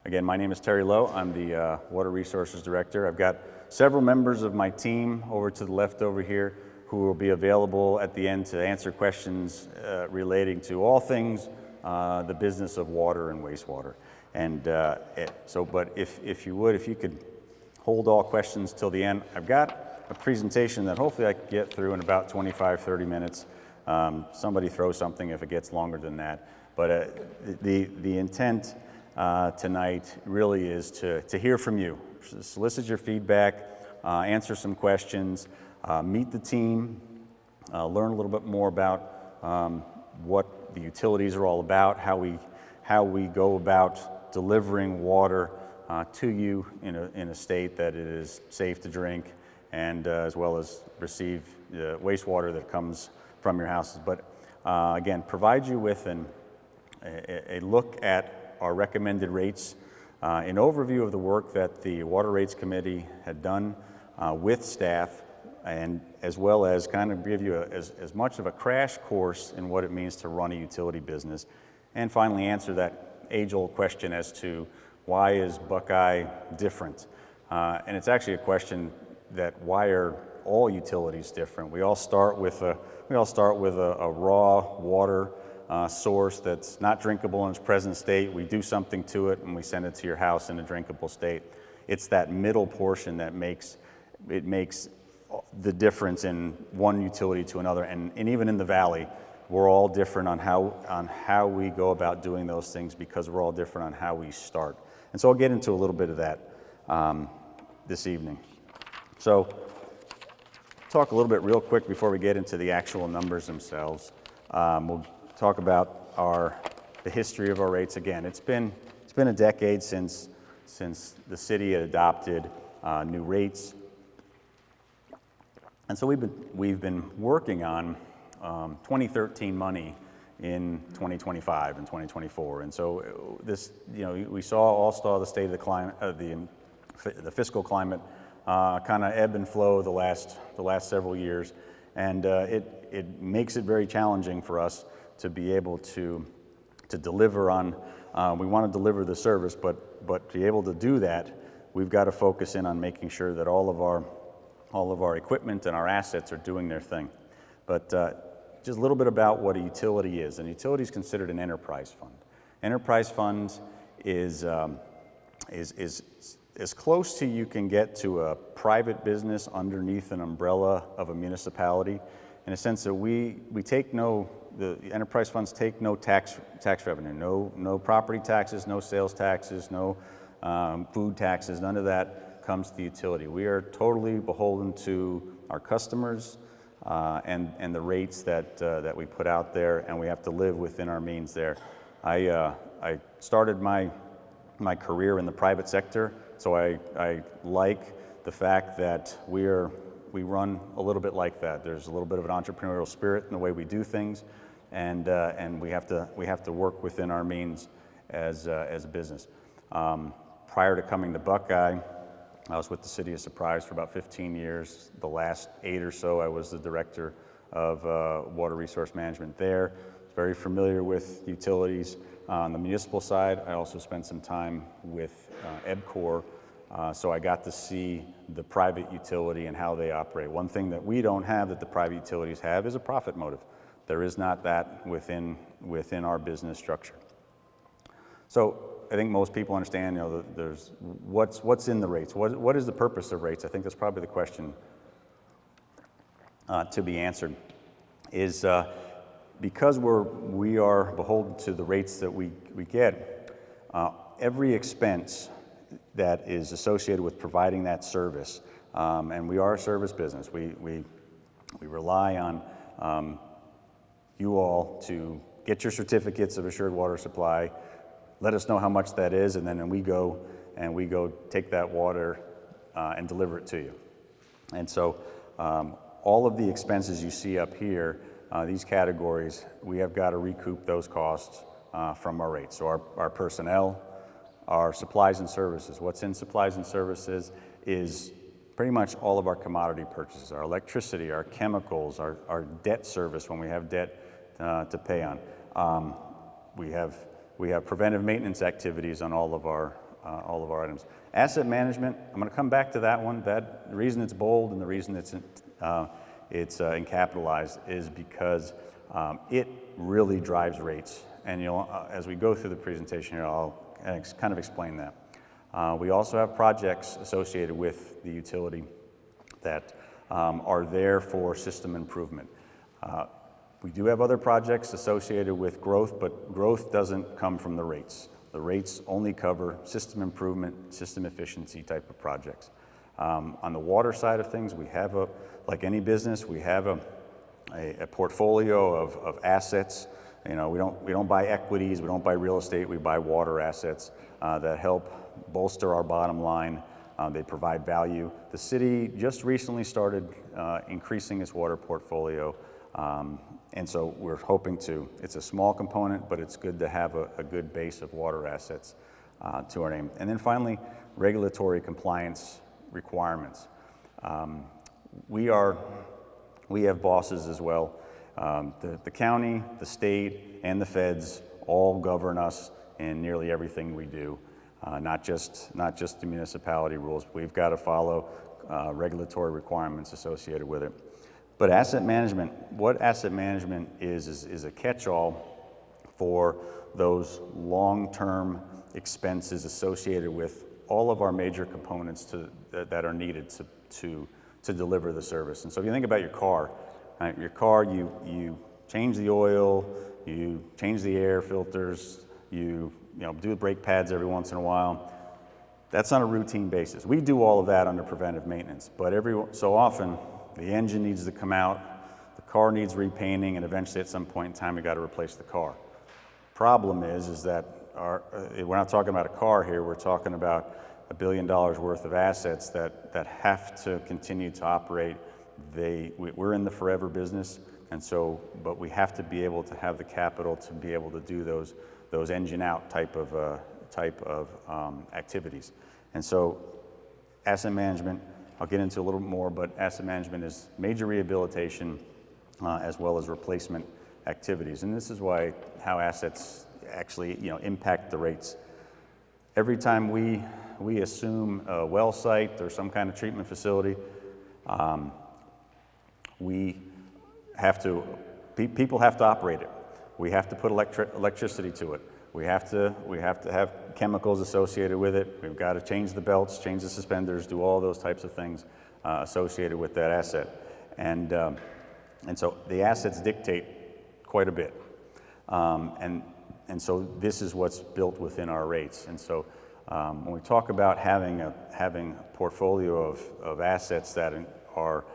Again, my name is Terry Lowe. I'm the Water Resources Director. I've got several members of my team over to the left over here who will be available at the end to answer questions relating to all things the business of water and wastewater. And but if you could hold all questions till the end. I've got a presentation that hopefully I can get through in about 25, 30 minutes. Somebody throw something if it gets longer than that. But the intent tonight really is to hear from you, solicit your feedback, answer some questions, meet the team, learn a little bit more about what the utilities are all about, how we go about delivering water to you in a state that it is safe to drink, and as well as receive the wastewater that comes from your houses. But again, provide you with a look at our recommended rates, an overview of the work that the Water Rates Committee had done with staff, and as well as kind of give you as much of a crash course in what it means to run a utility business, and finally answer that age-old question as to why is Buckeye different? And it's actually a question that why are all utilities different? We all start with a raw water source that's not drinkable in its present state. We do something to it and we send it to your house in a drinkable state. It's that middle portion that makes the difference in one utility to another, and even in the valley, we're all different on how we go about doing those things because we're all different on how we start. And so I'll get into a little bit of that this evening. So talk a little bit real quick before we get into the actual numbers themselves. We'll talk about the history of our rates. Again, it's been a decade since the city had adopted new rates, and so we've been working on 2013 money in 2025 and 2024, and so this, we all saw the state of the climate, the fiscal climate, kind of ebb and flow the last several years, and it makes it very challenging for us to be able to deliver on. We want to deliver the service, but to be able to do that, we've got to focus in on making sure that all of our equipment and our assets are doing their thing. But just a little bit about what a utility is. An utility is considered an enterprise fund. Enterprise fund is as close to you can get to a private business underneath an umbrella of a municipality, in a sense that the enterprise funds take no tax revenue, no property taxes, no sales taxes, no food taxes, none of that comes to the utility. We are totally beholden to our customers and the rates that we put out there, and we have to live within our means there. I started my career in the private sector, so I like the fact that we run a little bit like that. There's a little bit of an entrepreneurial spirit in the way we do things, and we have to work within our means as a business. Prior to coming to Buckeye, I was with the City of Surprise for about 15 years. The last 8 or so, I was the director of water resource management there. Very familiar with utilities. On the municipal side, I also spent some time with EBCOR, so I got to see the private utility and how they operate. One thing that we don't have that the private utilities have is a profit motive. There is not that within our business structure. So I think most people understand, there's what's in the rates. What is the purpose of rates? I think that's probably the question to be answered. Is because we are beholden to the rates that we get, every expense that is associated with providing that service, and we are a service business. We rely on you all to get your certificates of assured water supply, let us know how much that is, and then we go take that water and deliver it to you. And so all of the expenses you see up here, these categories, we have got to recoup those costs from our rates. So our personnel, our supplies and services. What's in supplies and services is pretty much all of our commodity purchases, our electricity, our chemicals, our debt service when we have debt to pay on. We have preventive maintenance activities on all of our items. Asset management, I'm going to come back to that one. The reason it's bold and the reason it's encapitalized is because it really drives rates. And as we go through the presentation here, I'll kind of explain that. We also have projects associated with the utility that are there for system improvement. We do have other projects associated with growth, but growth doesn't come from the rates. The rates only cover system improvement, system efficiency type of projects. On the water side of things, we have like any business, we have a portfolio of assets. We don't buy equities, we don't buy real estate, we buy water assets that help bolster our bottom line. They provide value. The city just recently started increasing its water portfolio, and so we're hoping it's a small component, but it's good to have a good base of water assets to our name. And then finally, regulatory compliance requirements. We have bosses as well. The county, the state, and the feds all govern us in nearly everything we do. Not just the municipality rules. We've got to follow regulatory requirements associated with it. But asset management, what asset management is a catch-all for those long-term expenses associated with all of our major components that are needed to deliver the service. And so if you think about your car, right, you change the oil, you change the air filters, you do the brake pads every once in a while. That's on a routine basis. We do all of that under preventive maintenance, but every so often the engine needs to come out, the car needs repainting, and eventually at some point in time we got to replace the car. Problem is that we're not talking about a car here, we're talking about $1 billion worth of assets that have to continue to operate. We're in the forever business, and so, but we have to be able to have the capital to be able to do those engine out type of activities. And so asset management, I'll get into a little more, but asset management is major rehabilitation as well as replacement activities. And this is how assets actually impact the rates. Every time we assume a well site or some kind of treatment facility, people have to operate it. We have to put electricity to it. We have to have chemicals associated with it. We've got to change the belts, change the suspenders, do all those types of things associated with that asset. And so the assets dictate quite a bit. And so this is what's built within our rates. And so when we talk about having a portfolio of assets that are,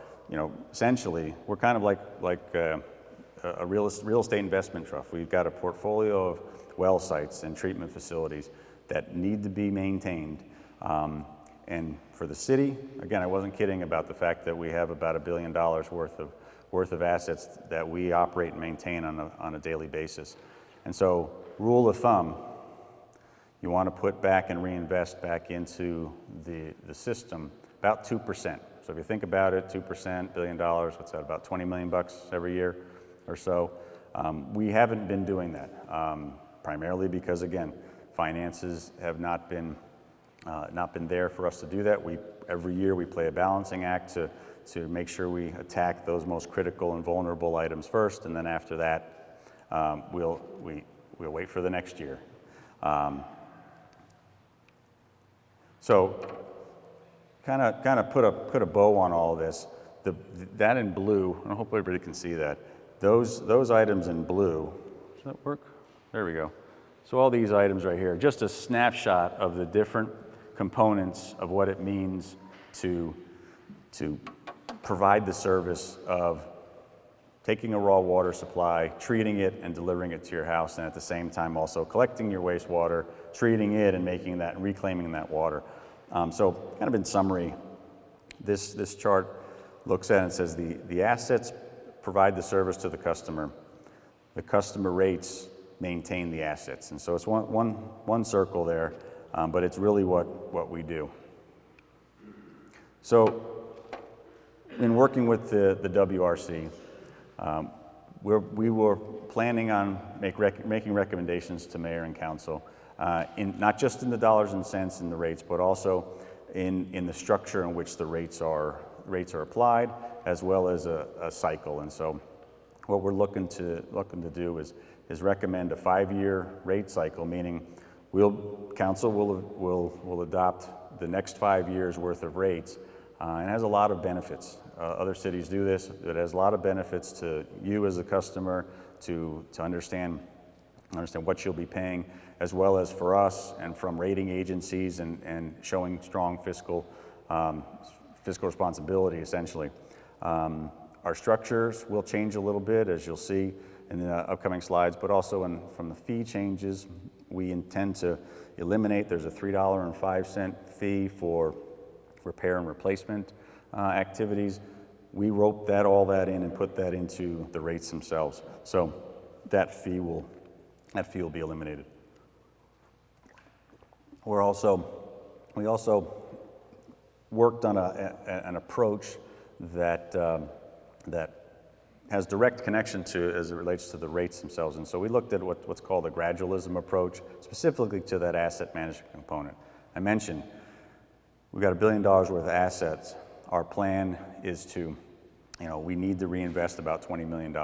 essentially, we're kind of like a real estate investment trust. We've got a portfolio of well sites and treatment facilities that need to be maintained. And for the city, again, I wasn't kidding about the fact that we have about $1 billion worth of assets that we operate and maintain on a daily basis. And so, rule of thumb, you want to put back and reinvest back into the system about 2%. So if you think about it, 2%, $1 billion, what's that, about $20 million every year or so? We haven't been doing that, primarily because, again, finances have not been there for us to do that. Every year we play a balancing act to make sure we attack those most critical and vulnerable items first, and then after that, we'll wait for the next year. So, kind of put a bow on all of this. That in blue, and I hope everybody can see that. Those items in blue. Does that work? There we go. So all these items right here, just a snapshot of the different components of what it means to provide the service of taking a raw water supply, treating it and delivering it to your house, and at the same time also collecting your wastewater, treating it and making that and reclaiming that water. So kind of in summary, this chart looks at it and says the assets provide the service to the customer rates maintain the assets. And so it's one circle there, but it's really what we do. So in working with the WRC, we were planning on making recommendations to mayor and council not just in the dollars and cents in the rates, but also in the structure in which the rates are applied, as well as a cycle. And so what we're looking to do is recommend a 5-year rate cycle, meaning council will adopt the next 5 years worth of rates, and it has a lot of benefits. Other cities do this. It has a lot of benefits to you as a customer to understand what you'll be paying, as well as for us and from rating agencies and showing strong fiscal responsibility, essentially. Our structures will change a little bit, as you'll see in the upcoming slides, but also from the fee changes, we intend to eliminate, there's a $3.05 fee for repair and replacement activities. We rope all that in and put that into the rates themselves. So that fee will be eliminated. We also worked on an approach that has direct connection as it relates to the rates themselves. And so we looked at what's called a gradualism approach, specifically to that asset management component. I mentioned we've got $1 billion worth of assets. Our plan is to, we need to reinvest about $20 million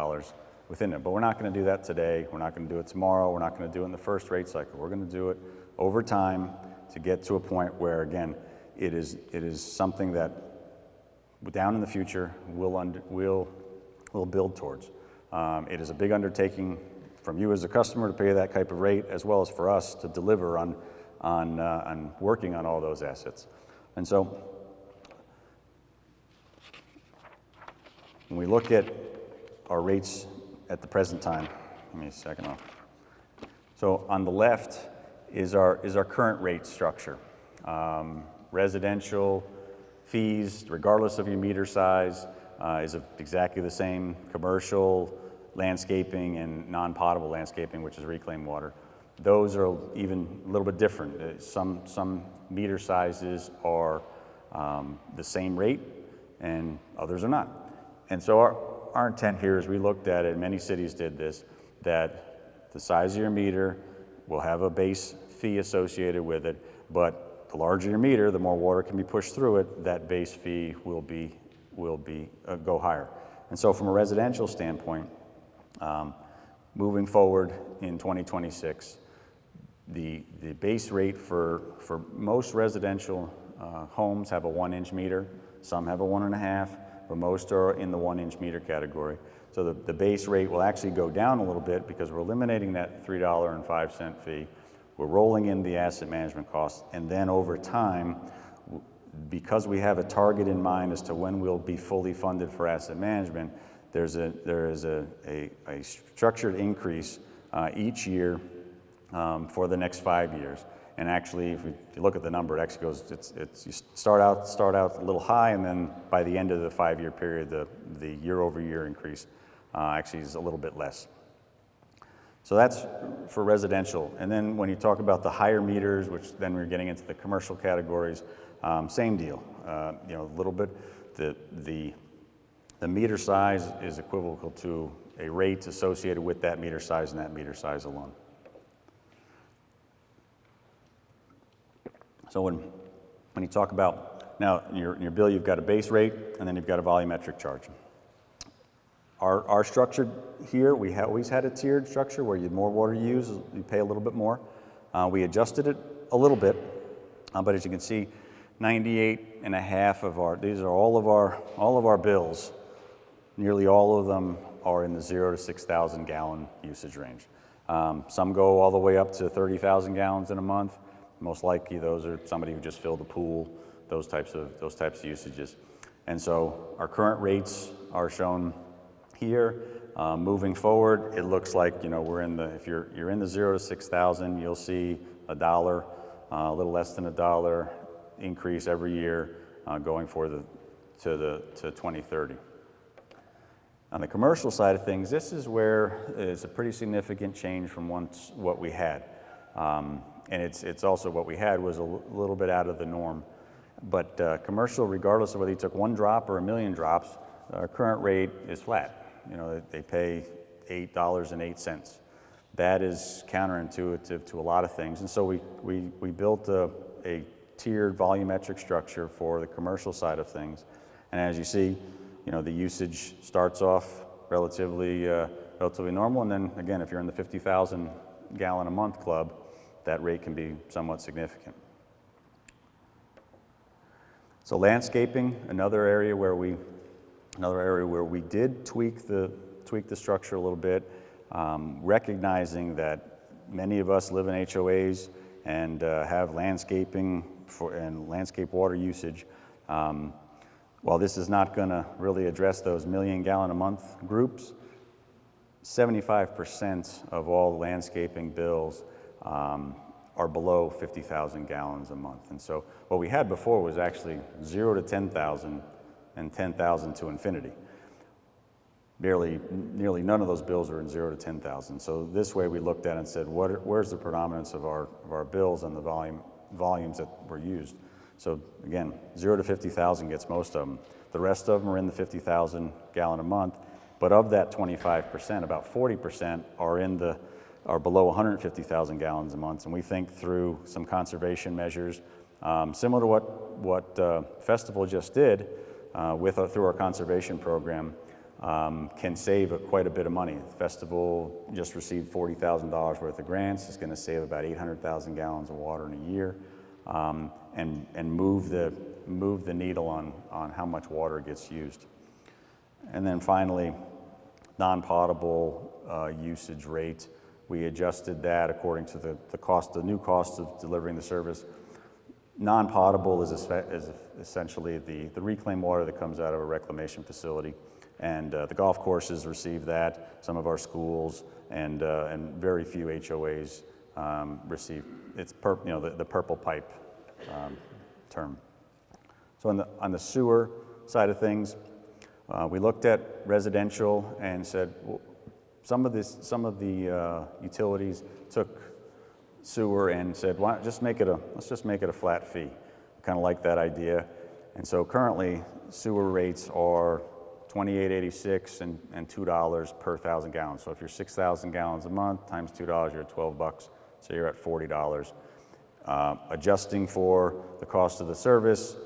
within it. But we're not going to do that today. We're not going to do it tomorrow. We're not going to do it in the first rate cycle. We're going to do it over time to get to a point where, again, it is something that down in the future we'll build towards. It is a big undertaking from you as a customer to pay that type of rate, as well as for us to deliver on working on all those assets. And so when we look at our rates at the present time, give me a second off. So on the left is our current rate structure. Residential fees, regardless of your meter size, is exactly the same. Commercial, landscaping, and non-potable landscaping, which is reclaimed water, those are even a little bit different. Some meter sizes are the same rate, and others are not. And so our intent here, as we looked at it, many cities did this, that the size of your meter will have a base fee associated with it, but the larger your meter, the more water can be pushed through it, that base fee will go higher. And so from a residential standpoint, moving forward in 2026, the base rate for most residential homes have a 1-inch meter. Some have a 1.5, but most are in the 1-inch meter category. So the base rate will actually go down a little bit because we're eliminating that $3.05 fee. We're rolling in the asset management costs, and then over time, because we have a target in mind as to when we'll be fully funded for asset management, there is a structured increase each year for the next 5 years. And actually, if you look at the number, it actually goes. You start out a little high, and then by the end of the 5-year period, the year-over-year increase actually is a little bit less. So that's for residential. And then when you talk about the higher meters, which then we're getting into the commercial categories, same deal. A little bit. The meter size is equivocal to a rate associated with that meter size and that meter size alone. So when you talk about, now in your bill, you've got a base rate and then you've got a volumetric charge. Our structure here, we always had a tiered structure where the more water you use, you pay a little bit more. We adjusted it a little bit, but as you can see, 98.5 of these are all of our bills. Nearly all of them are in the 0 to 6,000 gallon usage range. Some go all the way up to 30,000 gallons in a month. Most likely those are somebody who just filled a pool, those types of usages. And so our current rates are shown here. Moving forward, it looks like we're in the, if you're in the 0 to 6,000, you'll see $1, a little less than $1 increase every year going to 2030. On the commercial side of things, this is where it's a pretty significant change from what we had. And it's also what we had was a little bit out of the norm. But commercial, regardless of whether you took 1 drop or 1 million drops, our current rate is flat. They pay $8.08. that is counterintuitive to a lot of things. And so we built a tiered volumetric structure for the commercial side of things. And as you see, the usage starts off relatively normal, and then again, if you're in the 50,000 gallon a month club, that rate can be somewhat significant. So landscaping, another area where we did tweak the structure a little bit, recognizing that many of us live in HOAs and have landscaping and landscape water usage. While this is not going to really address those million gallon a month groups, 75% of all landscaping bills are below 50,000 gallons a month. And so what we had before was actually 0 to 10,000 and 10,000 to infinity. Nearly none of those bills are in 0 to 10,000. So this way we looked at it and said, where's the predominance of our bills and the volumes that were used? So again, 0 to 50,000 gets most of them. The rest of them are in the 50,000 gallon a month, but of that 25%, about 40% are below 150,000 gallons a month. And we think through some conservation measures, similar to what Festival just did through our conservation program, can save quite a bit of money. The Festival just received $40,000 worth of grants. It's going to save about 800,000 gallons of water in a year, and move the needle on how much water gets used. And then finally, non-potable usage rate. We adjusted that according to the new cost of delivering the service. Non-potable is essentially the reclaimed water that comes out of a reclamation facility. And the golf courses receive that, some of our schools, and very few HOAs receive. It's the purple pipe term. So on the sewer side of things, we looked at residential and said, well, some of the utilities took sewer and said, let's just make it a flat fee. Kind of like that idea. And so currently sewer rates are $28.86 and $2 per 1,000 gallons. So if you're 6,000 gallons a month times $2, you're at $12. So you're at $40. Adjusting for the cost of the service,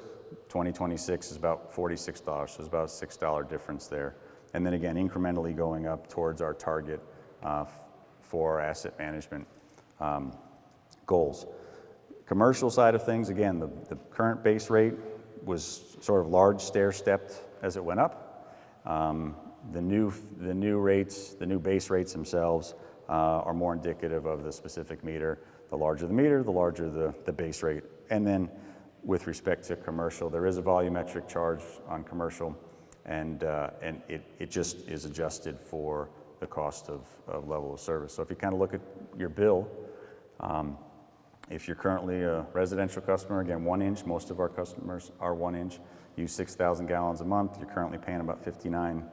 2026 is about $46. So there's about a $6 difference there. And then again, incrementally going up towards our target for our asset management goals. Commercial side of things, again, the current base rate was sort of large stair-stepped as it went up. The new rates, the new base rates themselves are more indicative of the specific meter. The larger the meter, the larger the base rate. And then with respect to commercial, there is a volumetric charge on commercial, and it just is adjusted for the cost of level of service. So if you kind of look at your bill, if you're currently a residential customer, again, 1 inch, most of our customers are 1 inch, use 6,000 gallons a month, you're currently paying about $59,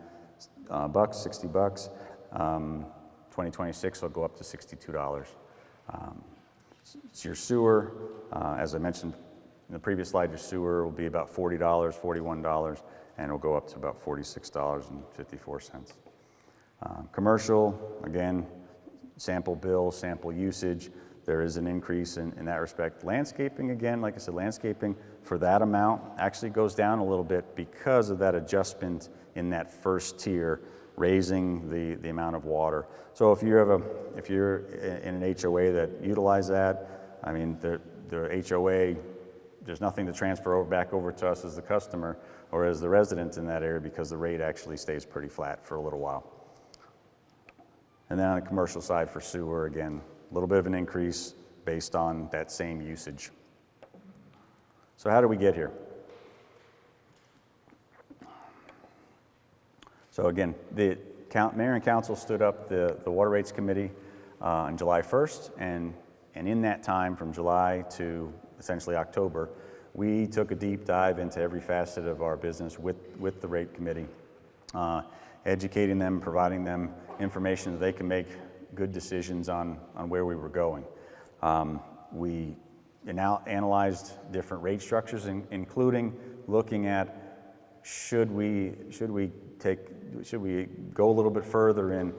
$60. 2026 will go up to $62. So your sewer, as I mentioned in the previous slide, your sewer will be about $40, $41, and it'll go up to about $46.54. Commercial, again, sample bill, sample usage. There is an increase in that respect. Landscaping, again, like I said, landscaping for that amount actually goes down a little bit because of that adjustment in that first tier, raising the amount of water. So if you're in an HOA that utilize that, I mean, the HOA, there's nothing to transfer back over to us as the customer or as the resident in that area because the rate actually stays pretty flat for a little while. And then on the commercial side for sewer, again, a little bit of an increase based on that same usage. So how did we get here? So again, the mayor and council stood up the Water Rates Committee on July 1st, and in that time, from July to essentially October, we took a deep dive into every facet of our business with the rate committee, educating them, providing them information that they can make good decisions on where we were going. We now analyzed different rate structures, including looking at should we go a little bit further in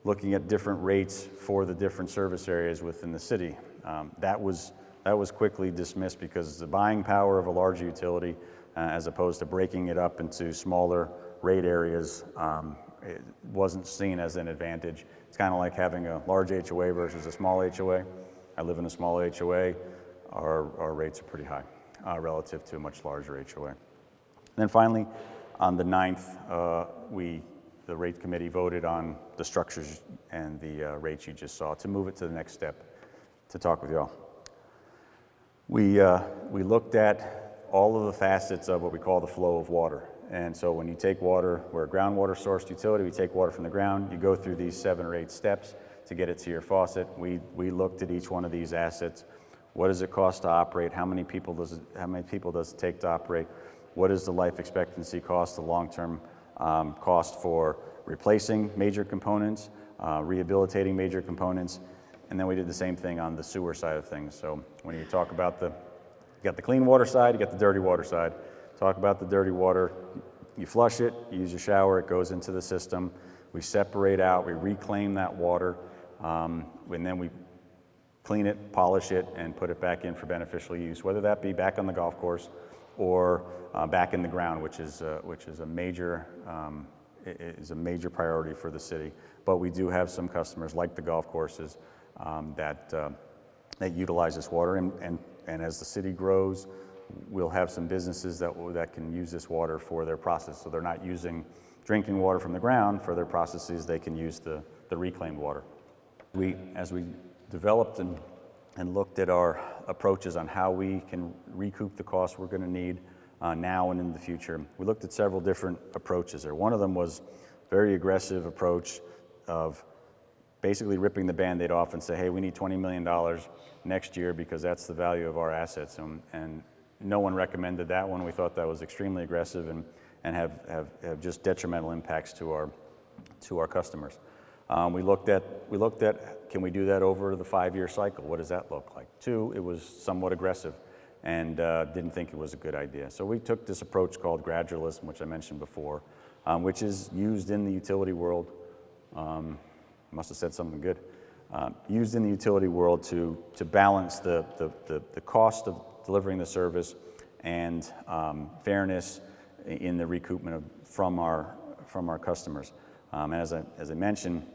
looking at different rates for the different service areas within the city. That was quickly dismissed because the buying power of a larger utility, as opposed to breaking it up into smaller rate areas, it wasn't seen as an advantage. It's kind of like having a large HOA versus a small HOA. I live in a small HOA. Our rates are pretty high relative to a much larger HOA. And then finally, on the 9th, the rate committee voted on the structures and the rates you just saw to move it to the next step to talk with y'all. We looked at all of the facets of what we call the flow of water. And so when you take water, we're a groundwater sourced utility, we take water from the ground, you go through these 7 or 8 steps to get it to your faucet. We looked at each one of these assets. What does it cost to operate? How many people does it take to operate? What is the life expectancy cost, the long-term cost for replacing major components, rehabilitating major components? And then we did the same thing on the sewer side of things. So when you talk about you got the clean water side, you got the dirty water side. Talk about the dirty water, you flush it, you use your shower, it goes into the system. We separate out, we reclaim that water, and then we clean it, polish it, and put it back in for beneficial use, whether that be back on the golf course or back in the ground, which is a major priority for the city. But we do have some customers, like the golf courses, that utilize this water, and as the city grows, we'll have some businesses that can use this water for their process. So they're not using drinking water from the ground for their processes, they can use the reclaimed water. As we developed and looked at our approaches on how we can recoup the costs we're going to need now and in the future, we looked at several different approaches there. One of them was a very aggressive approach of basically ripping the Band-Aid off and say, hey, we need $20 million next year because that's the value of our assets. And no one recommended that one. We thought that was extremely aggressive and have just detrimental impacts to our customers. We looked at can we do that over the 5-year cycle? What does that look like? 2, it was somewhat aggressive and didn't think it was a good idea. So we took this approach called gradualism, which I mentioned before, which is used in the utility world. Must have said something good. Used in the utility world to balance the cost of delivering the service and fairness in the recoupment from our customers. And as I mentioned,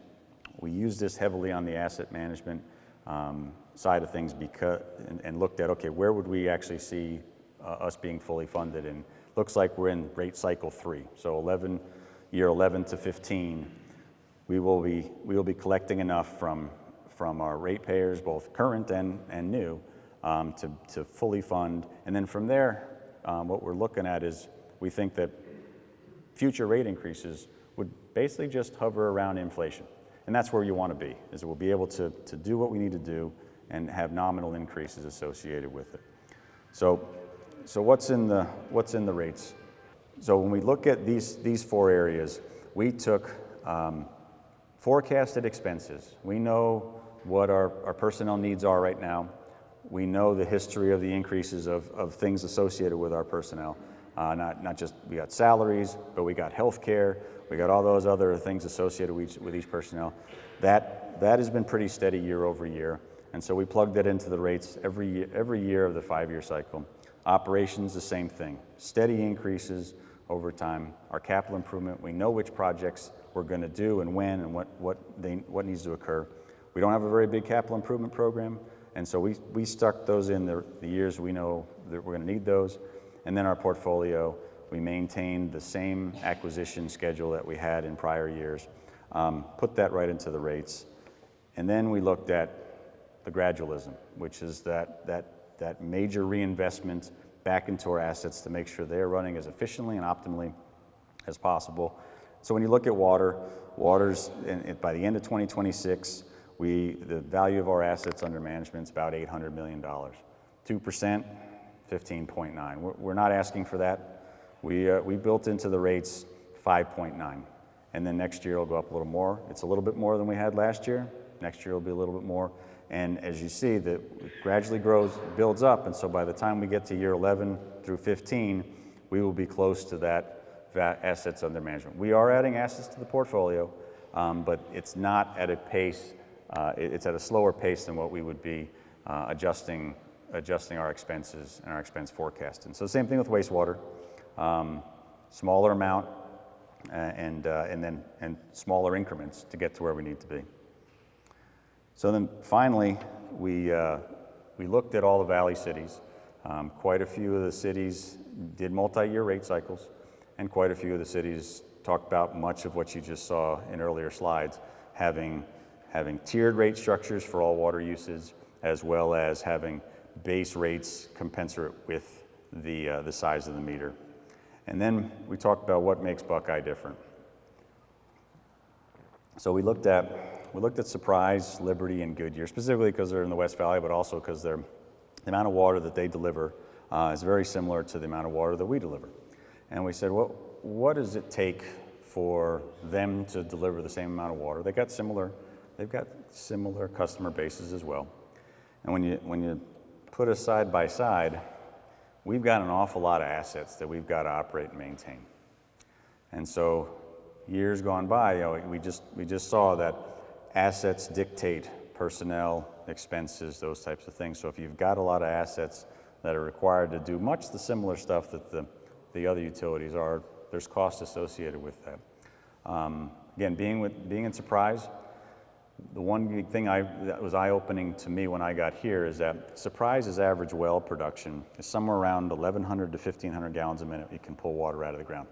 we used this heavily on the asset management side of things and looked at, okay, where would we actually see us being fully funded? And looks like we're in rate cycle 3. So year 11 to 15, we will be collecting enough from our ratepayers, both current and new, to fully fund. And then from there, what we're looking at is we think that future rate increases would basically just hover around inflation. And that's where you want to be, is we'll be able to do what we need to do and have nominal increases associated with it. So what's in the rates? So when we look at these 4 areas, we took forecasted expenses. We know what our personnel needs are right now. We know the history of the increases of things associated with our personnel. Not just, we got salaries, but we got health care, we got all those other things associated with each personnel. That has been pretty steady year over year. And so we plugged that into the rates every year of the 5-year cycle. Operations, the same thing. Steady increases over time. Our capital improvement, we know which projects we're going to do and when and what needs to occur. We don't have a very big capital improvement program, and so we stuck those in the years we know that we're going to need those. And then our portfolio, we maintained the same acquisition schedule that we had in prior years, put that right into the rates. And then we looked at the gradualism, which is that major reinvestment back into our assets to make sure they're running as efficiently and optimally as possible. So when you look at water's by the end of 2026, the value of our assets under management is about $800 million. 2%, 15.9. We're not asking for that. We built into the rates 5.9. And then next year it'll go up a little more. It's a little bit more than we had last year. Next year will be a little bit more. And as you see, that gradually builds up. And so by the time we get to year 11 through 15, we will be close to that assets under management. We are adding assets to the portfolio, but it's not at a pace, it's at a slower pace than what we would be adjusting our expenses and our expense forecast. And so same thing with wastewater, smaller amount and smaller increments to get to where we need to be. So then finally, we looked at all the valley cities. Quite a few of the cities did multi-year rate cycles, and quite a few of the cities talked about much of what you just saw in earlier slides, having tiered rate structures for all water uses, as well as having base rates commensurate with the size of the meter. And then we talked about what makes Buckeye different. So we looked at Surprise, Liberty, and Goodyear, specifically because they're in the West Valley, but also because the amount of water that they deliver is very similar to the amount of water that we deliver. And we said, what does it take for them to deliver the same amount of water? They've got similar customer bases as well. And when you put us side by side, we've got an awful lot of assets that we've got to operate and maintain. And so years gone by, we just saw that assets dictate personnel, expenses, those types of things. So if you've got a lot of assets that are required to do much the similar stuff that the other utilities are, there's cost associated with that. Again, being in Surprise, the one thing that was eye-opening to me when I got here is that Surprise's average well production is somewhere around 1,100 to 1,500 gallons a minute you can pull water out of the ground.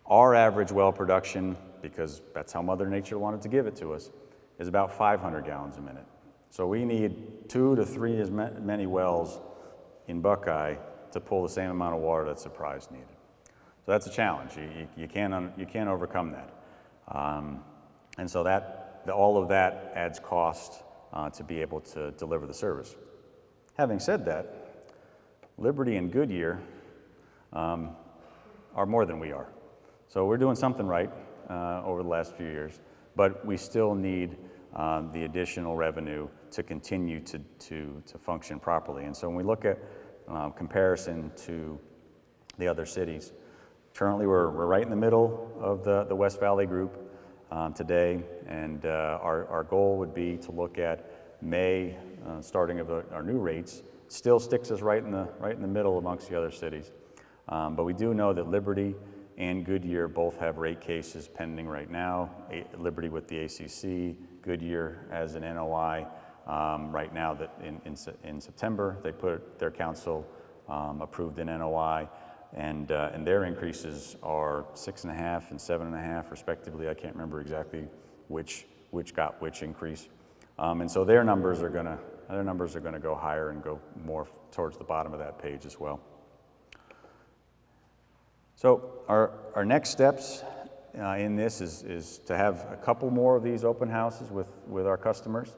Our average well production, because that's how Mother Nature wanted to give it to us, is about 500 gallons a minute. So we need 2 to 3 as many wells in Buckeye to pull the same amount of water that Surprise needed. So that's a challenge. You can't overcome that. And so all of that adds cost to be able to deliver the service. Having said that, Liberty and Goodyear are more than we are. So we're doing something right over the last few years, but we still need the additional revenue to continue to function properly. And so when we look at comparison to the other cities, currently we're right in the middle of the West Valley group today, and our goal would be to look at May starting of our new rates. Still sticks us right in the middle amongst the other cities, but we do know that Liberty and Goodyear both have rate cases pending right now. Liberty with the ACC, Goodyear as an NOI right now that in September they put their council approved an NOI, and their increases are 6.5 and 7.5 respectively. I can't remember exactly which got which increase, and so their numbers are gonna go higher and go more towards the bottom of that page as well. So our next steps in this is to have a couple more of these open houses with our customers.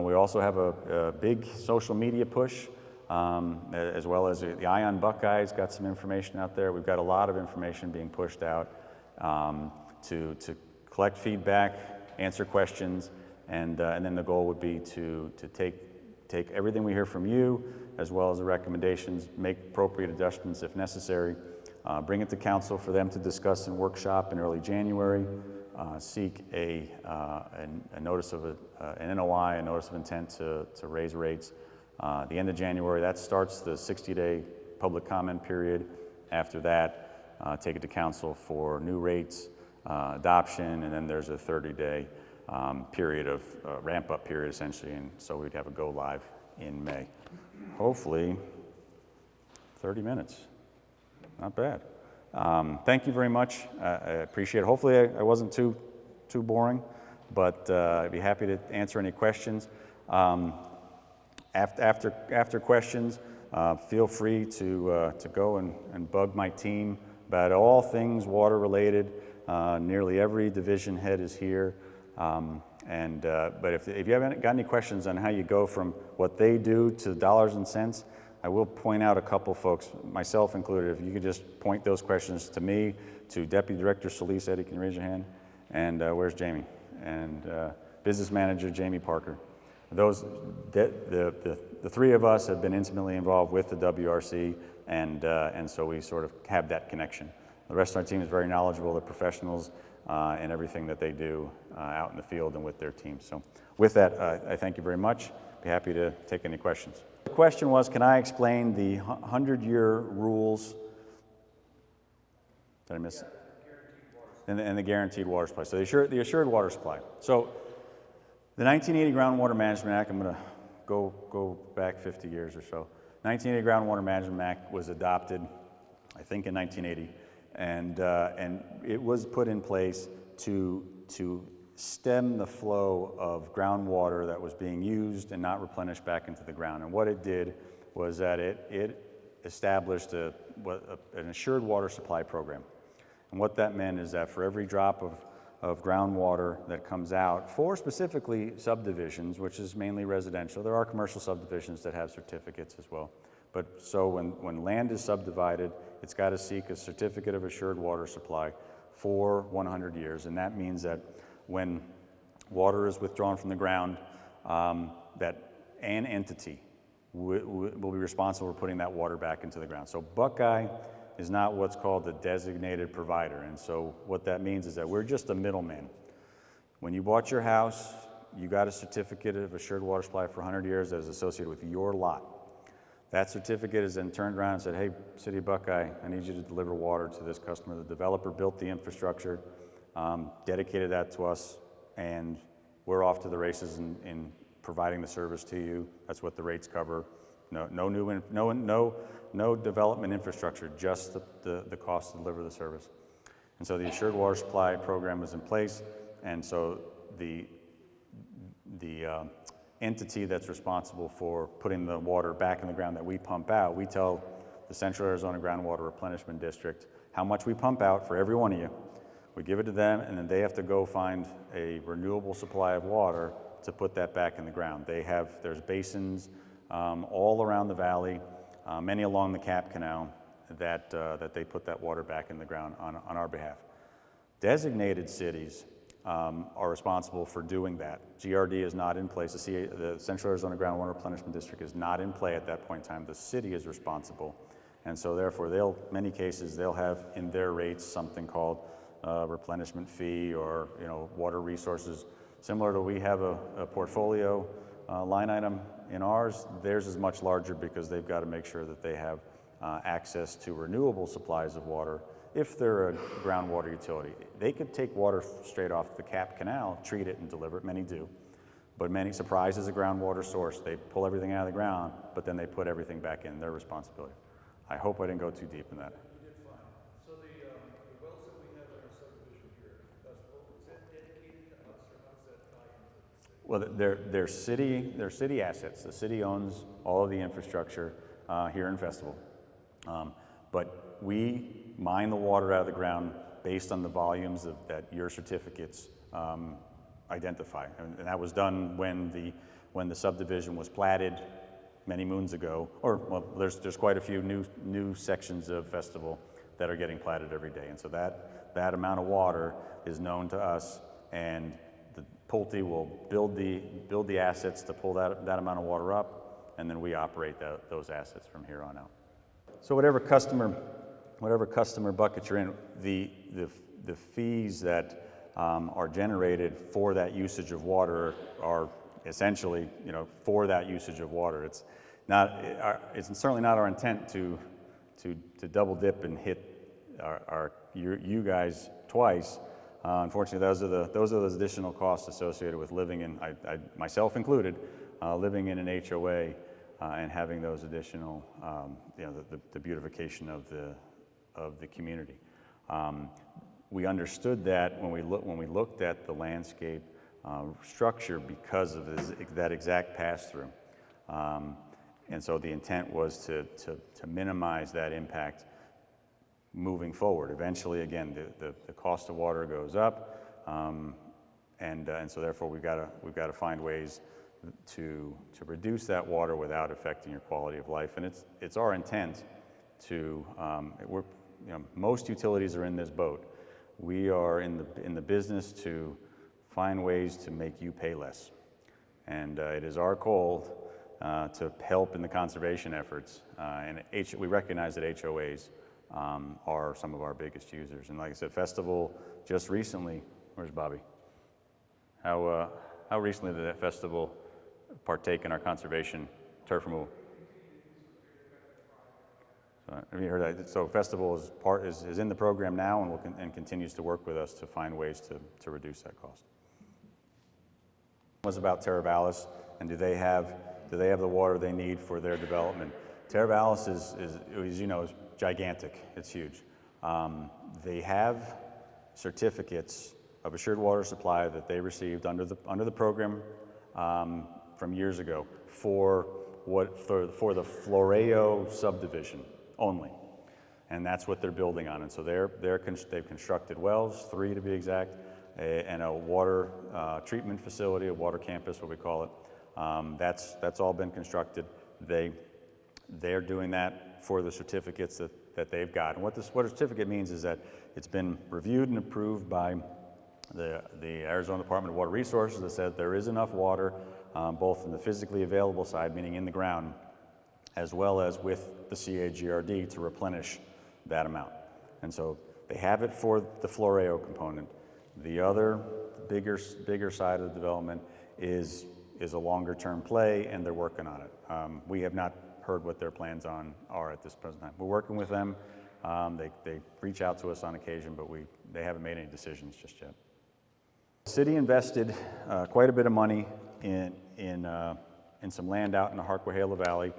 We also have a big social media push, as well as the Eye on Buckeye's got some information out there. We've got a lot of information being pushed out to collect feedback, answer questions, and then the goal would be to take everything we hear from you, as well as the recommendations, make appropriate adjustments if necessary, bring it to council for them to discuss and workshop in early January, seek a notice of an NOI, a notice of intent to raise rates. The end of January, that starts the 60-day public comment period. After that, take it to council for new rates, adoption, and then there's a 30-day period of ramp-up period essentially, and so we'd have a go live in May. Hopefully, 30 minutes. Not bad. Thank you very much. I appreciate it. Hopefully I wasn't too boring, but I'd be happy to answer any questions. After questions, feel free to go and bug my team about all things water related. Nearly every division head is here. But if you haven't got any questions on how you go from what they do to dollars and cents, I will point out a couple folks, myself included. If you could just point those questions to me, to Deputy Director Solis, Eddie, can you raise your hand? And where's Jamie? And Business Manager Jamie Parker. The three of us have been intimately involved with the WRC, and so we sort of have that connection. The rest of our team is very knowledgeable. They're professionals. and everything that they do out in the field and with their teams. So with that, I thank you very much. Be happy to take any questions. The question was, can I explain the 100-year rules? Did I miss it? And the guaranteed water supply. So the assured water supply. So the 1980 Groundwater Management Act, I'm going to go back 50 years or so. 1980 Groundwater Management Act was adopted, I think, in 1980, and it was put in place to stem the flow of groundwater that was being used and not replenished back into the ground. And what it did was that it established an assured water supply program. And what that meant is that for every drop of groundwater that comes out, for specifically subdivisions, which is mainly residential, there are commercial subdivisions that have certificates as well. But so when land is subdivided, it's got to seek a certificate of assured water supply for 100 years. And that means that when water is withdrawn from the ground, that an entity will be responsible for putting that water back into the ground. So Buckeye is not what's called a designated provider. And so what that means is that we're just a middleman. When you bought your house, you got a certificate of assured water supply for 100 years that is associated with your lot. That certificate is then turned around and said, hey, City of Buckeye, I need you to deliver water to this customer. The developer built the infrastructure, dedicated that to us, and we're off to the races in providing the service to you. That's what the rates cover. No development infrastructure, just the cost to deliver the service. And so the assured water supply program was in place, and so the entity that's responsible for putting the water back in the ground that we pump out, we tell the Central Arizona Groundwater Replenishment District how much we pump out for every one of you. We give it to them, and then they have to go find a renewable supply of water to put that back in the ground. There's basins all around the valley, many along the Cap Canal, that they put that water back in the ground on our behalf. Designated cities are responsible for doing that. GRD is not in place. The Central Arizona Groundwater Replenishment District is not in play at that point in time. The city is responsible. And so therefore, many cases, they'll have in their rates something called replenishment fee or water resources. Similar to we have a portfolio line item in ours, theirs is much larger because they've got to make sure that they have access to renewable supplies of water. If they're a groundwater utility, they could take water straight off the Cap Canal, treat it and deliver it, many do. But many, Surprise is a groundwater source. They pull everything out of the ground, but then they put everything back in, their responsibility. I hope I didn't go too deep in that. You did fine. So the wells that we have in our subdivision here, is that dedicated to us, or how does that tie into the city? Well, they're city assets. The city owns all of the infrastructure here in Festival. But we mine the water out of the ground based on the volumes that your certificates identify. And that was done when the subdivision was platted many moons ago. There's quite a few new sections of Festival that are getting platted every day. And so that amount of water is known to us, and the Pulte will build the assets to pull that amount of water up, and then we operate those assets from here on out. So whatever customer bucket you're in, the fees that are generated for that usage of water are essentially, for that usage of water. It's certainly not our intent to double dip and hit you guys twice. Unfortunately, those are those additional costs associated with living in, I myself included, living in an HOA and having those additional, the beautification of the community. We understood that when we looked at the landscape structure because of that exact pass-through. And so the intent was to minimize that impact moving forward. Eventually, again, the cost of water goes up, and so therefore we've got to find ways to reduce that water without affecting your quality of life. And it's our intent to most utilities are in this boat. We are in the business to find ways to make you pay less, and it is our goal to help in the conservation efforts. And we recognize that HOAs are some of our biggest users. And like I said, Festival just recently, where's Bobby? How recently did that festival partake in our conservation turf removal? Have you heard that? So Festival is in the program now and continues to work with us to find ways to reduce that cost. It was about Teravalis, and do they have the water they need for their development? Teravalis is as you know, is gigantic. It's huge. They have certificates of assured water supply that they received under the program from years ago for the Floreo subdivision only, and that's what they're building on. And so they've constructed wells, 3 to be exact, and a water treatment facility, a water campus, what we call it. That's all been constructed. They're doing that for the certificates that they've got. And what a certificate means is that it's been reviewed and approved by the Arizona Department of Water Resources that said there is enough water, both in the physically available side, meaning in the ground, as well as with the CAGRD to replenish that amount. And so they have it for the Floreo component. The other bigger side of the development is a longer term play, and they're working on it. We have not heard what their plans are at this present time. We're working with them. They reach out to us on occasion, but they haven't made any decisions just yet. The city invested quite a bit of money in some land out in the Harquahala Valley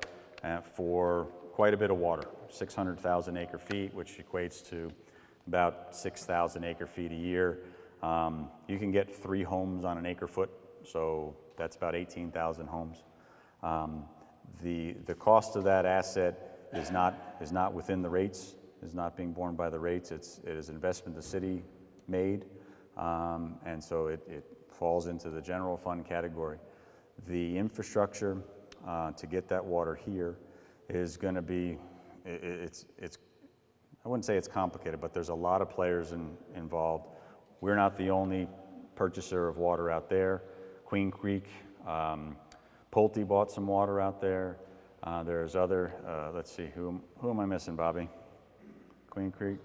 for quite a bit of water, 600,000 acre feet, which equates to about 6,000 acre feet a year. You can get 3 homes on an acre foot, so that's about 18,000 homes. The cost of that asset is not within the rates, is not being borne by the rates. It is investment the city made, and so it falls into the general fund category. The infrastructure to get that water here is going to be, I wouldn't say it's complicated, but there's a lot of players involved. We're not the only purchaser of water out there. Queen Creek, Pulte bought some water out there. There's other, let's see, who am I missing, Bobby? Queen Creek,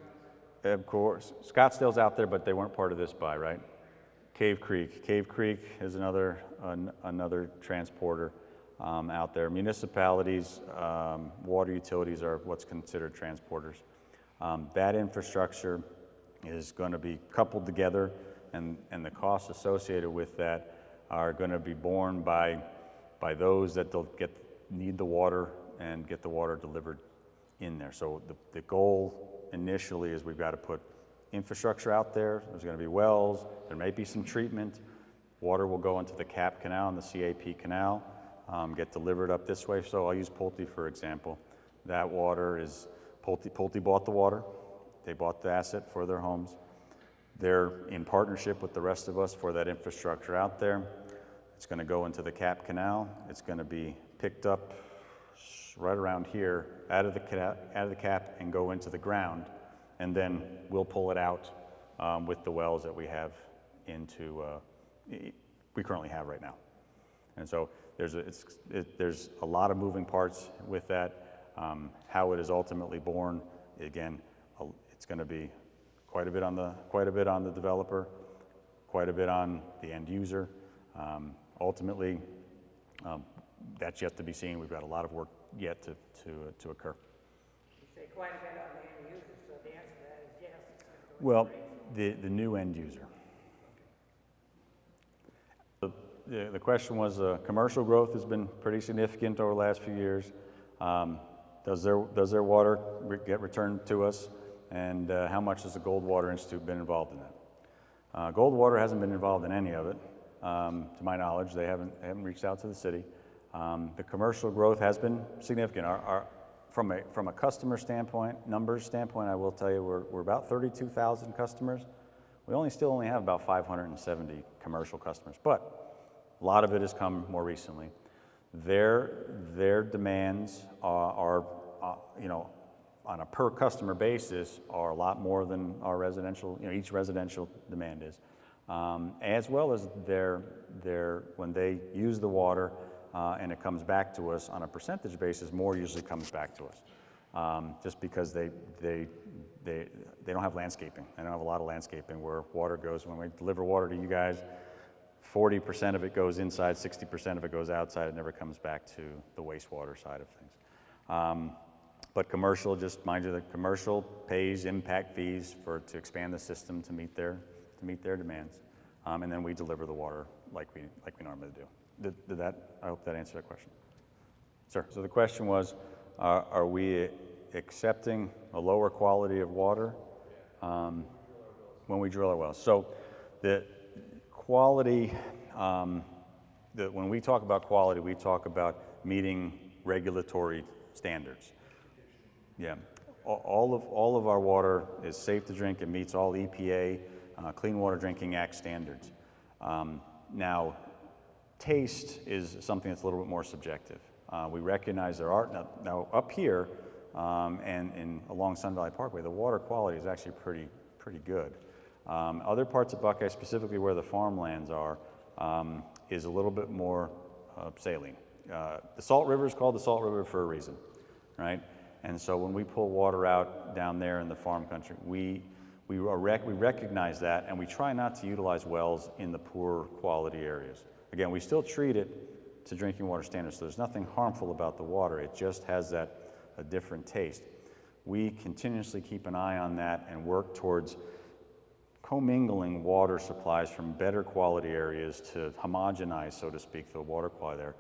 EBCOR, Scottsdale's out there, but they weren't part of this buy, right? Cave Creek is another transporter out there. Municipalities, water utilities are what's considered transporters. That infrastructure is going to be coupled together, and the costs associated with that are going to be borne by those that need the water and get the water delivered in there. So the goal initially is we've got to put infrastructure out there. There's going to be wells. There may be some treatment. Water will go into the CAP canal and the CAP canal, get delivered up this way. So I'll use Pulte for example. That water is Pulte bought the water. They bought the asset for their homes. They're in partnership with the rest of us for that infrastructure out there. It's going to go into the CAP canal. It's going to be picked up right around here out of the CAP and go into the ground, and then we'll pull it out with the wells that we have we currently have right now. And so there's a lot of moving parts with that. How it is ultimately born, again, it's going to be quite a bit on the developer, quite a bit on the end user. Ultimately, that's yet to be seen. We've got a lot of work yet to occur. You say quite a bit on the end user, so the answer to that is yes. Well, the new end user. The question was, commercial growth has been pretty significant over the last few years. Does their water get returned to us, and how much has the Goldwater Institute been involved in that? Goldwater hasn't been involved in any of it, to my knowledge. They haven't reached out to the city. The commercial growth has been significant. From a customer standpoint, numbers standpoint, I will tell you we're about 32,000 customers. We still only have about 570 commercial customers, but a lot of it has come more recently. Their demands are on a per customer basis are a lot more than our residential, each residential demand is. As well as when they use the water and it comes back to us on a percentage basis, more usually comes back to us. just because they don't have landscaping. They don't have a lot of landscaping where water goes. When we deliver water to you guys, 40% of it goes inside, 60% of it goes outside. It never comes back to the wastewater side of things. But commercial, just mind you, the commercial pays impact fees to expand the system to meet their demands, and then we deliver the water like we normally do. I hope that answered that question. Sir, so the question was, are we accepting a lower quality of water when we drill our wells? So the quality, when we talk about quality, we talk about meeting regulatory standards. Yeah, all of our water is safe to drink. It meets all EPA, Clean Water Drinking Act standards. Now, taste is something that's a little bit more subjective. We recognize there are, now up here and along Sun Valley Parkway, the water quality is actually pretty good. Other parts of Buckeye, specifically where the farmlands are, is a little bit more saline. The Salt River is called the Salt River for a reason, right? And so when we pull water out down there in the farm country, we recognize that, and we try not to utilize wells in the poor quality areas. Again, we still treat it to drinking water standards, so there's nothing harmful about the water. It just has a different taste. We continuously keep an eye on that and work towards commingling water supplies from better quality areas to homogenize, so to speak, the water quality there.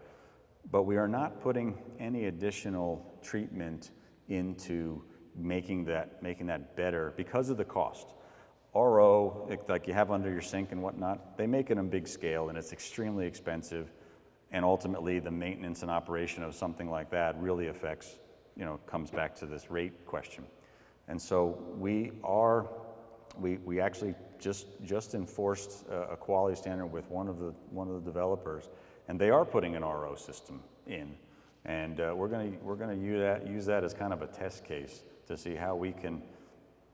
But we are not putting any additional treatment into making that better because of the cost. RO, like you have under your sink and whatnot, they make it on big scale, and it's extremely expensive, and ultimately the maintenance and operation of something like that really affects, comes back to this rate question. And so we actually just enforced a quality standard with one of the developers, and they are putting an RO system in. And we're gonna use that as kind of a test case to see how we can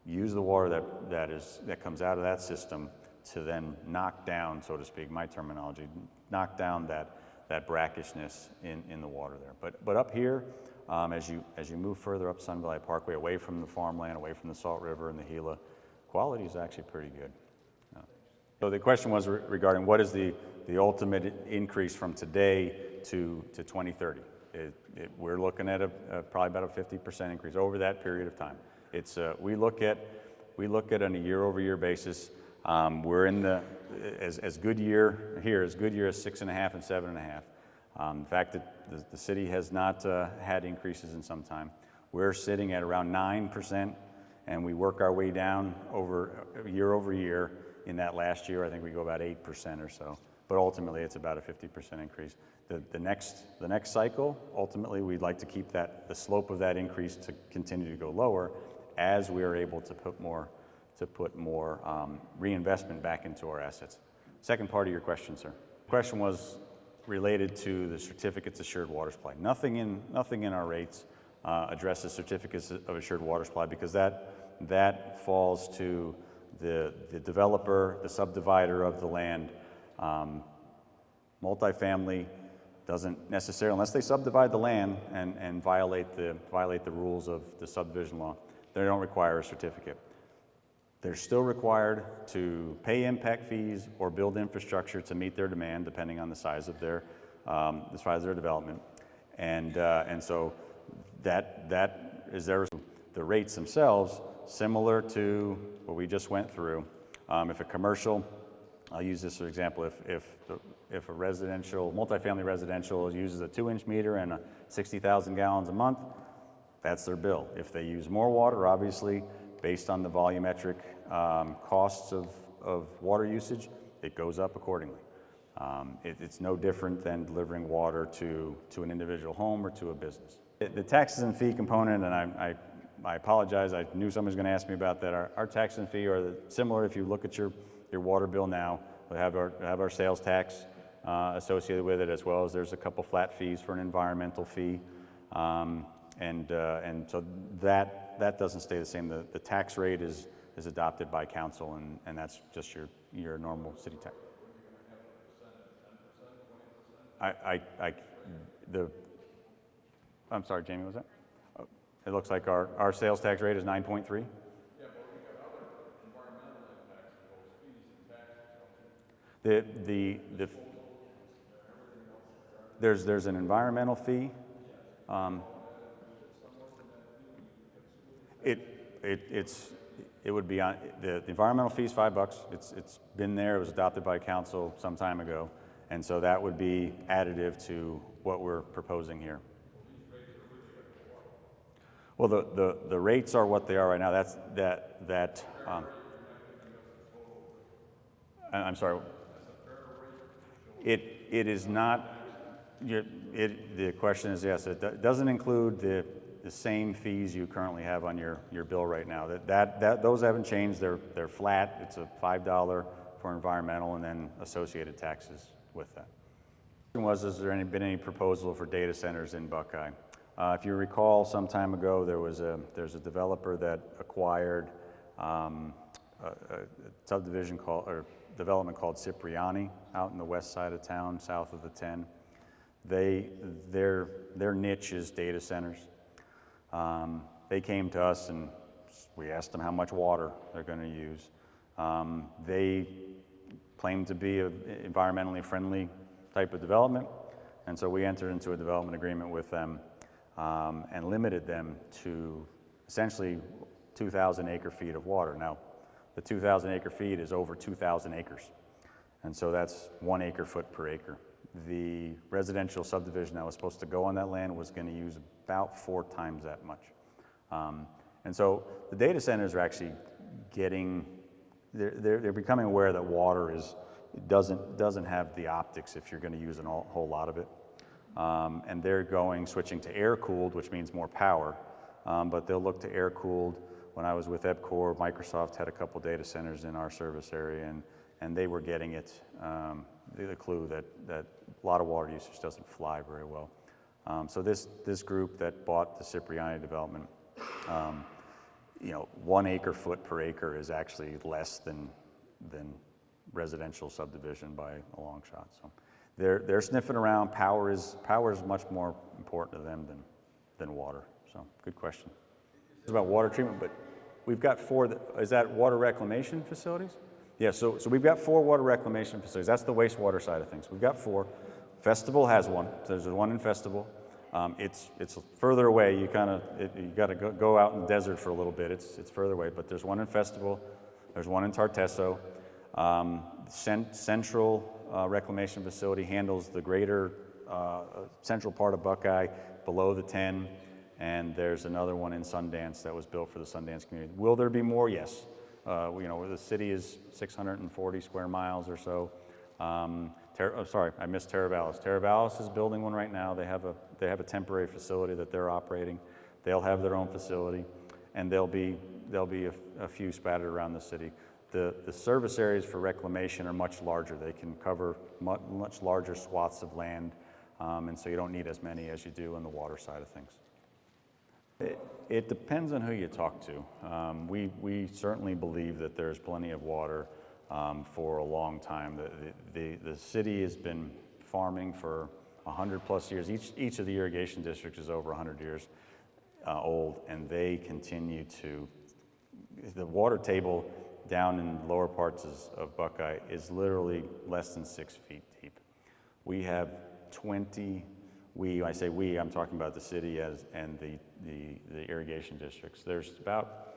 use the water that comes out of that system to then knock down, so to speak, my terminology, knock down that brackishness in the water there. But up here, as you move further up Sun Valley Parkway, away from the farmland, away from the Salt River and the Gila, quality is actually pretty good. So the question was regarding what is the ultimate increase from today to 2030. We're looking at probably about a 50% increase over that period of time. It's we look at on a year-over-year basis. We're in as good year here as good year as 6.5 and 7.5. The fact that the city has not had increases in some time. We're sitting at around 9%, and we work our way down over year. In that last year, I think we go about 8% or so. But ultimately, it's about a 50% increase. The next cycle, ultimately, we'd like to keep the slope of that increase to continue to go lower as we are able to put more reinvestment back into our assets. Second part of your question, sir. The question was related to the certificates of assured water supply. Nothing in our rates addresses certificates of assured water supply because that falls to the developer, the subdivider of the land. Multifamily doesn't necessarily, unless they subdivide the land and violate the rules of the subdivision law, they don't require a certificate. They're still required to pay impact fees or build infrastructure to meet their demand, depending on the size of their development, and so that is the rates themselves, similar to what we just went through. If a commercial, I'll use this for example, if a multifamily residential uses a 2-inch meter and 60,000 gallons a month, that's their bill. If they use more water, obviously, based on the volumetric costs of water usage, it goes up accordingly. It's no different than delivering water to an individual home or to a business. The taxes and fee component, and I apologize, I knew someone was going to ask me about that. Our tax and fee are similar. If you look at your water bill now, we have our sales tax associated with it, as well as there's a couple flat fees for an environmental fee, and so that doesn't stay the same. The tax rate is adopted by council, and that's just your normal city tax. I'm sorry, Jamie, was that? It looks like our sales tax rate is 9.3. There's an environmental fee. It would be on the environmental fee is $5. It's been there. It was adopted by council some time ago, and so that would be additive to what we're proposing here. Well, the rates are what they are right now. I'm sorry. It is not. The question is yes. It doesn't include the same fees you currently have on your bill right now. Those haven't changed. They're flat. It's a $5 for environmental and then associated taxes with that. The question was, has there been any proposal for data centers in Buckeye? If you recall, some time ago there's a developer that acquired a subdivision development called Cipriani out in the west side of town, south of the 10. Their niche is data centers. They came to us and we asked them how much water they're going to use. They claim to be an environmentally friendly type of development, and so we entered into a development agreement with them and limited them to essentially 2,000 acre-feet of water. Now, the 2,000 acre-feet is over 2,000 acres, and so that's 1 acre-foot per acre. The residential subdivision that was supposed to go on that land was going to use about 4 times that much. And so the data centers are actually they're becoming aware that water doesn't have the optics if you're going to use a whole lot of it. And they're switching to air-cooled, which means more power, but they'll look to air-cooled. When I was with EPCOR, Microsoft had a couple data centers in our service area, and they were getting it, the clue that a lot of water usage doesn't fly very well. So this group that bought the Cipriani development, 1 acre-foot per acre is actually less than residential subdivision by a long shot. So they're sniffing around. Power is much more important to them than water. So good question. It's about water treatment, but we've got 4. Is that water reclamation facilities? Yeah, so we've got 4 water reclamation facilities. That's the wastewater side of things. We've got 4. Festival has one. There's one in Festival. It's further away. You got to go out in the desert for a little bit. It's further away, but there's one in Festival. There's one in Tartesso. Central Reclamation Facility handles the greater central part of Buckeye below the 10, and there's another one in Sundance that was built for the Sundance community. Will there be more? Yes. The city is 640 square miles or so. Sorry, I missed Teravalis. Teravalis is building one right now. They have a temporary facility that they're operating. They'll have their own facility, and there'll be a few spattered around the city. The service areas for reclamation are much larger. They can cover much larger swaths of land, and so you don't need as many as you do on the water side of things. It depends on who you talk to. We certainly believe that there's plenty of water for a long time. The city has been farming for 100+ years. Each of the irrigation districts is over 100 years old, and they continue to. The water table down in lower parts of Buckeye is literally less than 6 feet deep. We have 20. When I say we, I'm talking about the city and the irrigation districts. There's about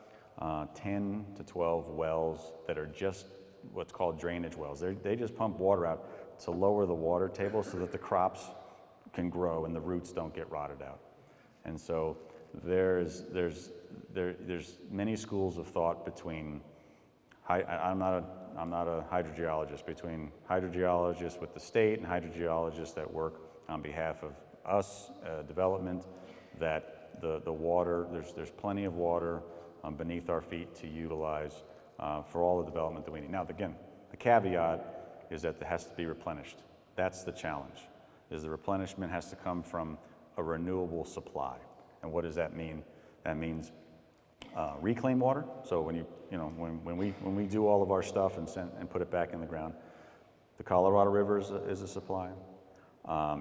10 to 12 wells that are just what's called drainage wells. They just pump water out to lower the water table so that the crops can grow and the roots don't get rotted out. And so there's many schools of thought between. I'm not a hydrogeologist. Between hydrogeologists with the state and hydrogeologists that work on behalf of us, development, that the water, there's plenty of water beneath our feet to utilize for all the development that we need. Now, again, the caveat is that it has to be replenished. That's the challenge, is the replenishment has to come from a renewable supply. And what does that mean? That means reclaimed water. So when we do all of our stuff and put it back in the ground, the Colorado River is a supply.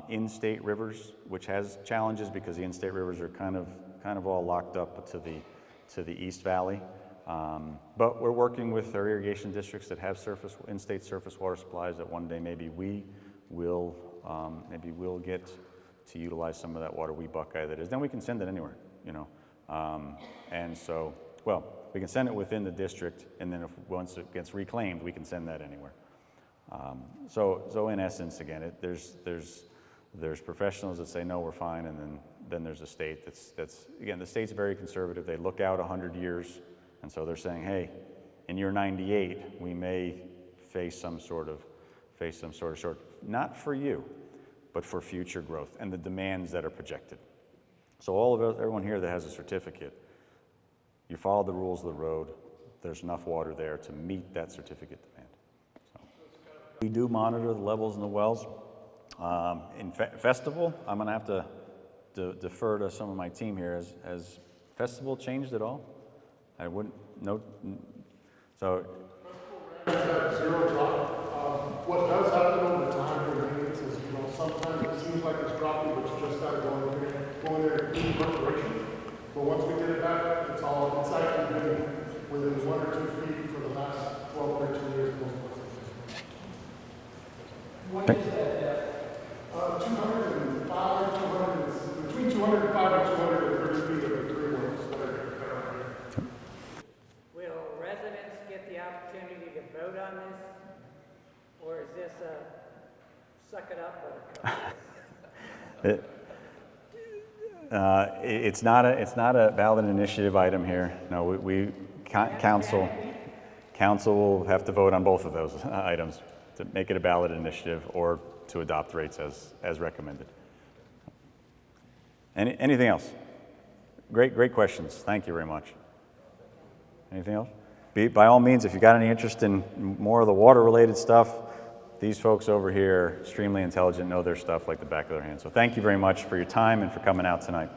in-state rivers, which has challenges because the in-state rivers are kind of all locked up to the East Valley. But we're working with our irrigation districts that have in-state surface water supplies that one day maybe we'll get to utilize some of that water we Buckeye that is. Then we can send it anywhere, you know. And so, well, we can send it within the district, and then once it gets reclaimed, we can send that anywhere. So in essence, again, there's professionals that say no, we're fine, and then there's a state that's again, the state's very conservative. They look out 100 years, and so they're saying, hey, in year 98, we may face some sort of short, not for you, but for future growth and the demands that are projected. So everyone here that has a certificate, you follow the rules of the road. There's enough water there to meet that certificate demand. So, we do monitor the levels in the wells. In Festival, I'm going to have to defer to some of my team here. Has Festival changed at all? I wouldn't know. So. Zero drop. What does happen over time in maintenance is, sometimes it seems like it's dropping, but you just got to go in there and do preparation. But once we get it back, it's actually been within 1 or 2 feet for the last 12 or 13 years. What is that depth? 205, between 205 and 230 feet of the 3 wells. Will residents get the opportunity to vote on this? Or is this a suck it up buttercup? It's not a ballot initiative item here. No, council will have to vote on both of those items to make it a ballot initiative or to adopt rates as recommended. Anything else? Great questions. Thank you very much. Anything else? By all means, if you've got any interest in more of the water-related stuff, these folks over here, extremely intelligent, know their stuff like the back of their hand. So thank you very much for your time and for coming out tonight.